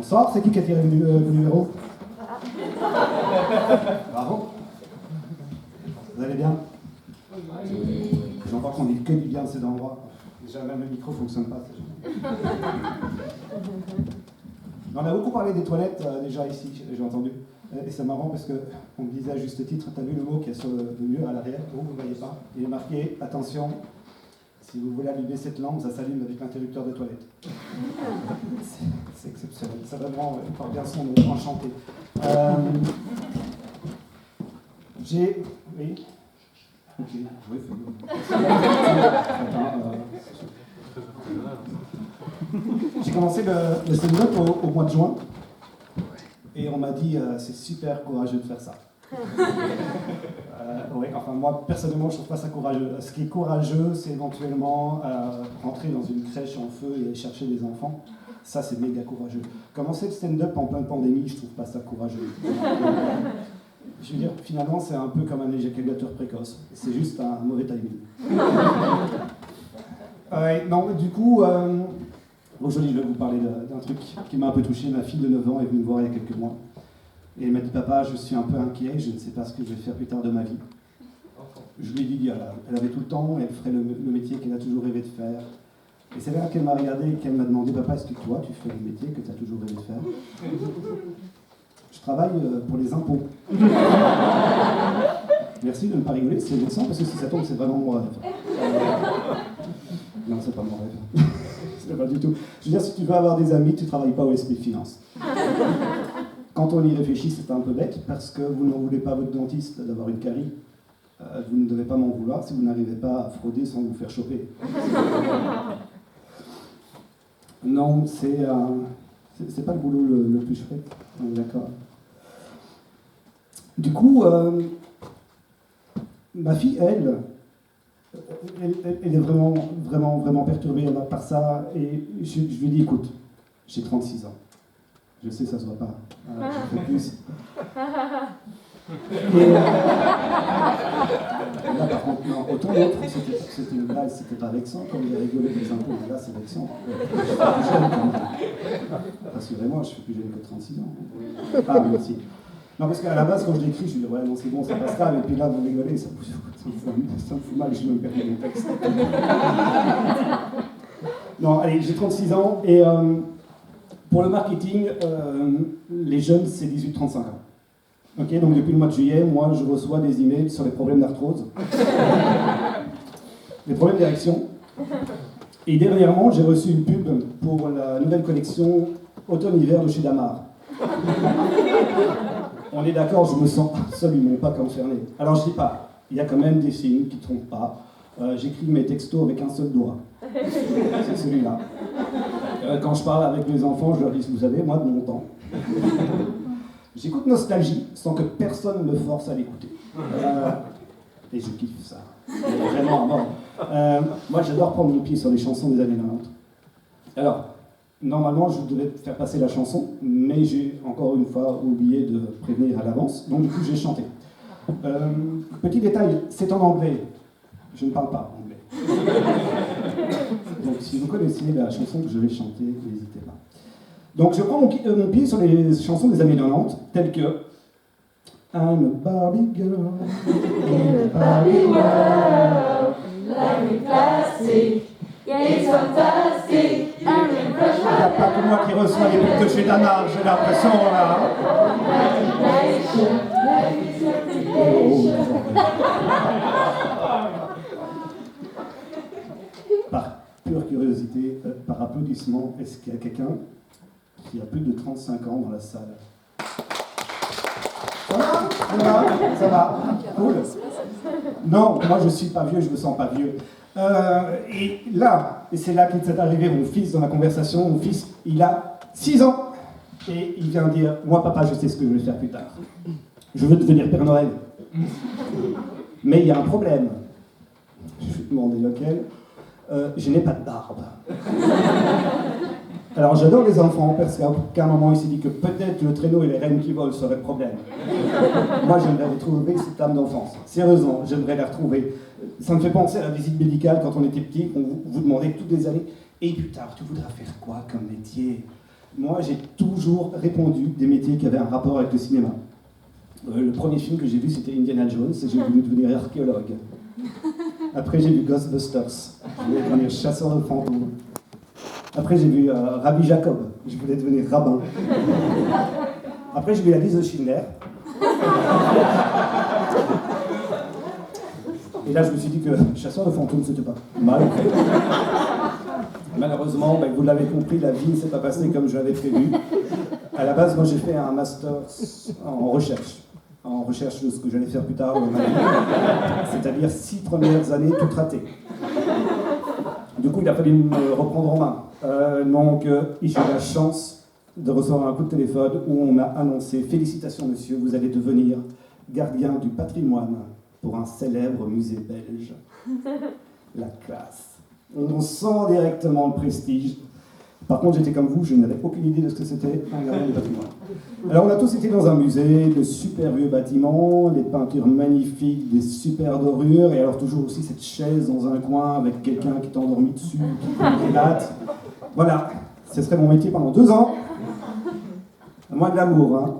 Bonsoir, c'est qui a tiré le numéro? Bravo. Vous allez bien? J'entends qu'on dit que du bien de cet endroit. Déjà, même le micro ne fonctionne pas. On a beaucoup parlé des toilettes déjà ici, j'ai entendu. Et c'est marrant parce qu'on me disait à juste titre, tu as vu le mot qui est sur le mur à l'arrière, vous ne voyez pas. Il est marqué, attention, si vous voulez allumer cette lampe, ça s'allume avec l'interrupteur de toilette. C'est exceptionnel, ça vraiment porte bien son nom, enchanté. Oui. Ok, oui, j'ai commencé le stand-up au mois de juin et on m'a dit c'est super courageux de faire ça. Ouais, enfin moi personnellement je trouve pas ça courageux. Ce qui est courageux c'est éventuellement rentrer dans une crèche en feu et aller chercher des enfants. Ça c'est méga courageux. Commencer le stand-up en pleine pandémie, je trouve pas ça courageux. Je veux dire, finalement, c'est un peu comme un éjaculateur précoce. C'est juste un mauvais timing. Non, du coup, aujourd'hui, je vais vous parler d'un truc qui m'a un peu touché. Ma fille de 9 ans est venue me voir il y a quelques mois. Et elle m'a dit, papa, je suis un peu inquiet, je ne sais pas ce que je vais faire plus tard de ma vie. Je lui ai dit, elle avait tout le temps, elle ferait le métier qu'elle a toujours rêvé de faire. Et c'est là qu'elle m'a regardé et qu'elle m'a demandé, papa, est-ce que toi, tu fais le métier que tu as toujours rêvé de faire? Je travaille pour les impôts. Merci de ne pas rigoler, c'est vexant parce que si ça tombe, c'est vraiment mon rêve. Non, c'est pas mon rêve. C'est pas du tout. Je veux dire, si tu veux avoir des amis, tu travailles pas au SP Finance. Quand on y réfléchit, c'est un peu bête parce que vous n'en voulez pas à votre dentiste d'avoir une carie. Vous ne devez pas m'en vouloir si vous n'arrivez pas à frauder sans vous faire choper. Non, c'est pas le boulot le plus chouette. D'accord. Du coup, ma fille, elle est vraiment perturbée par ça. Et je lui dis, écoute, j'ai 36 ans. Je sais, ça se voit pas. Je fais plus. Et là, par contre, non, autant l'autre, c'était une blague, c'était pas vexant, comme il a rigolé des impôts, mais là, c'est vexant. Rassurez-moi, je suis plus jeune que 36 ans. Ah, merci. Non, parce qu'à la base, quand je l'écris, je dis, ouais, non, c'est bon, c'est pas stable, et puis là, vous rigolez, ça me fout mal, je me perds mon texte. Non, allez, j'ai 36 ans, et pour le marketing, les jeunes, c'est 18-35 ans. Ok, donc depuis le mois de juillet, moi, je reçois des emails sur les problèmes d'arthrose, les problèmes d'érection, et dernièrement, j'ai reçu une pub pour la nouvelle collection automne-hiver de chez Damar. On est d'accord, je me sens absolument pas concerné. Alors je dis pas, il y a quand même des signes qui ne trompent pas. J'écris mes textos avec un seul doigt. C'est celui-là. Quand je parle avec mes enfants, je leur dis, vous savez, moi de mon temps. J'écoute Nostalgie sans que personne me force à l'écouter. Et je kiffe ça. Vraiment à mort. Moi j'adore prendre mon pied sur les chansons des années 90. Alors, normalement, je devais faire passer la chanson, mais j'ai encore une fois oublié de prévenir à l'avance, donc du coup j'ai chanté. Petit détail, c'est en anglais. Je ne parle pas anglais. Donc si vous connaissez la chanson que je vais chanter, n'hésitez pas. Donc je prends mon pied sur les chansons des années 90, telles que I'm a Barbie girl, in a Barbie world, like a plastic, it's fantastic. Il n'y a pas que moi qui reçois les pubs de chez Damar, j'ai l'impression là. Par pure curiosité, par applaudissement, est-ce qu'il y a quelqu'un qui a plus de 35 ans dans la salle? Ça va, cool. Non, moi je suis pas vieux, je me sens pas vieux. Et c'est là qu'il s'est arrivé mon fils dans la conversation. Mon fils, il a 6 ans. Et il vient dire, moi papa, je sais ce que je vais faire plus tard. Je veux devenir Père Noël. Mais il y a un problème. Je vais demander lequel. Je n'ai pas de barbe. Alors j'adore les enfants parce qu'à un moment il s'est dit que peut-être le traîneau et les rennes qui volent seraient le problème. Moi j'aimerais retrouver cette âme d'enfance. Sérieusement, j'aimerais la retrouver. Ça me fait penser à la visite médicale quand on était petit, on vous demandait toutes les années, et plus tard tu voudras faire quoi comme métier? moi j'ai toujours répondu des métiers qui avaient un rapport avec le cinéma. Le premier film que j'ai vu c'était Indiana Jones et j'ai voulu devenir archéologue. Après j'ai vu Ghostbusters, je voulais devenir chasseur de fantômes. Après j'ai vu Rabbi Jacob, je voulais devenir rabbin. Après j'ai vu la liste de Schindler. Et là je me suis dit que chasseur de fantômes c'était pas mal. Malheureusement, vous l'avez compris, la vie ne s'est pas passée comme je l'avais prévu. À la base, moi j'ai fait un master en recherche de ce que j'allais faire plus tard dans ma vie, c'est-à-dire 6 premières années toutes ratées. Du coup, il a fallu me reprendre en main. Donc, j'ai eu la chance de recevoir un coup de téléphone où on m'a annoncé « Félicitations monsieur, vous allez devenir gardien du patrimoine pour un célèbre musée belge. » La classe. On sent directement le prestige. Par contre, j'étais comme vous, je n'avais aucune idée de ce que c'était un gardien du patrimoine. Alors, on a tous été dans un musée, de super vieux bâtiments, des peintures magnifiques, des super dorures, et alors toujours aussi cette chaise dans un coin avec quelqu'un qui est endormi dessus, qui latte. Voilà, ce serait mon métier pendant 2 ans. Moins de l'amour, hein.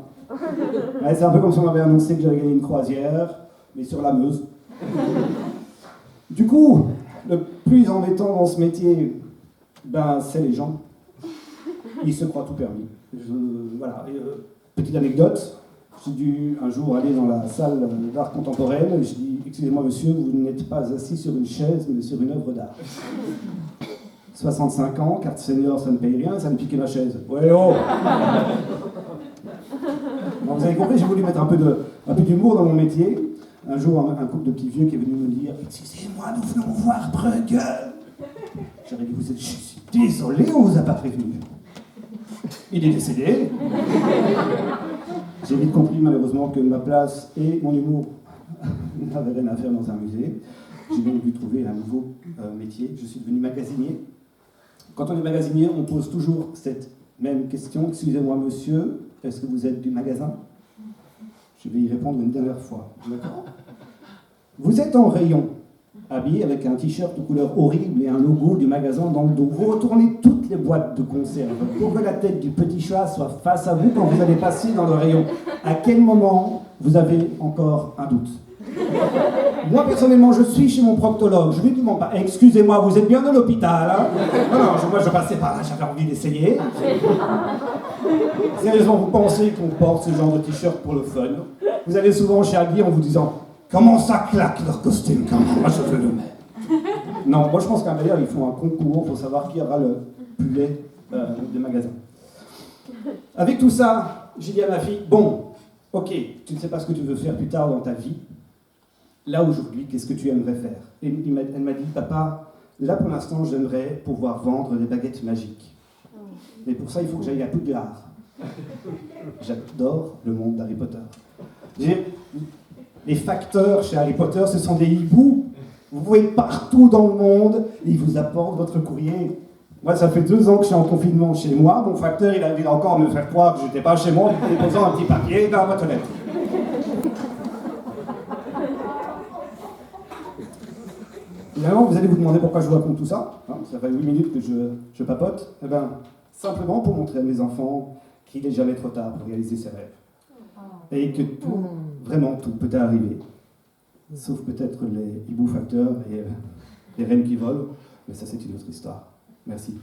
Ouais, c'est un peu comme si on m'avait annoncé que j'allais gagner une croisière, mais sur la Meuse. Du coup, le plus embêtant dans ce métier, c'est les gens. Ils se croient tout permis. Voilà. Petite anecdote, j'ai dû un jour aller dans la salle d'art contemporaine et je dis « Excusez-moi monsieur, vous n'êtes pas assis sur une chaise, mais sur une œuvre d'art. » 65 ans, carte senior, ça ne paye rien, ça me piquait ma chaise. Ouais, oh. Donc, vous avez compris, j'ai voulu mettre un peu d'humour dans mon métier. Un jour, un couple de petits vieux qui est venu me dire « Excusez-moi, nous venons voir Bruegel. » J'aurais dit « Je suis désolé, on vous a pas prévenu. » Il est décédé. J'ai vite compris malheureusement que ma place et mon humour n'avaient rien à faire dans un musée. J'ai donc dû trouver un nouveau métier. Je suis devenu magasinier. Quand on est magasinier, on pose toujours cette même question. Excusez-moi monsieur, est-ce que vous êtes du magasin? Je vais y répondre une dernière fois. D'accord. Vous êtes en rayon, habillé avec un t-shirt de couleur horrible et un logo du magasin dans le dos. Vous retournez toutes les boîtes de conserve pour que la tête du petit chat soit face à vous quand vous allez passer dans le rayon. À quel moment vous avez encore un doute? Moi, personnellement, je suis chez mon proctologue. Je lui demande pas, excusez-moi, vous êtes bien de l'hôpital, hein? Non, moi je passais par là, j'avais envie d'essayer. Sérieusement, vous pensez qu'on porte ce genre de t-shirt pour le fun? Vous allez souvent chez Aldi en vous disant, comment ça claque leur costume quand même? Moi, je veux le mettre. Non, moi je pense qu'à d'ailleurs, ils font un concours pour savoir qui aura le plus laid des magasins. Avec tout ça, j'ai dit à ma fille, bon, ok, tu ne sais pas ce que tu veux faire plus tard dans ta vie. Là, aujourd'hui, qu'est-ce que tu aimerais faire? Et elle m'a dit, papa, là, pour l'instant, j'aimerais pouvoir vendre des baguettes magiques. Mais pour ça, il faut que j'aille à Poudlard. J'adore le monde d'Harry Potter. Les facteurs chez Harry Potter, ce sont des hiboux. Vous pouvez partout dans le monde, et ils vous apportent votre courrier. Moi, ça fait 2 ans que je suis en confinement chez moi. Mon facteur, il avait encore me faire croire que je n'étais pas chez moi en déposant un petit papier dans la boîte aux lettres. Finalement, vous allez vous demander pourquoi je vous raconte tout ça. Ça fait 8 minutes que je papote. Eh bien, simplement pour montrer à mes enfants qu'il n'est jamais trop tard pour réaliser ses rêves. Et que tout, vraiment tout, peut arriver. Sauf peut-être les hiboux facteurs et les reines qui volent. Mais ça, c'est une autre histoire. Merci.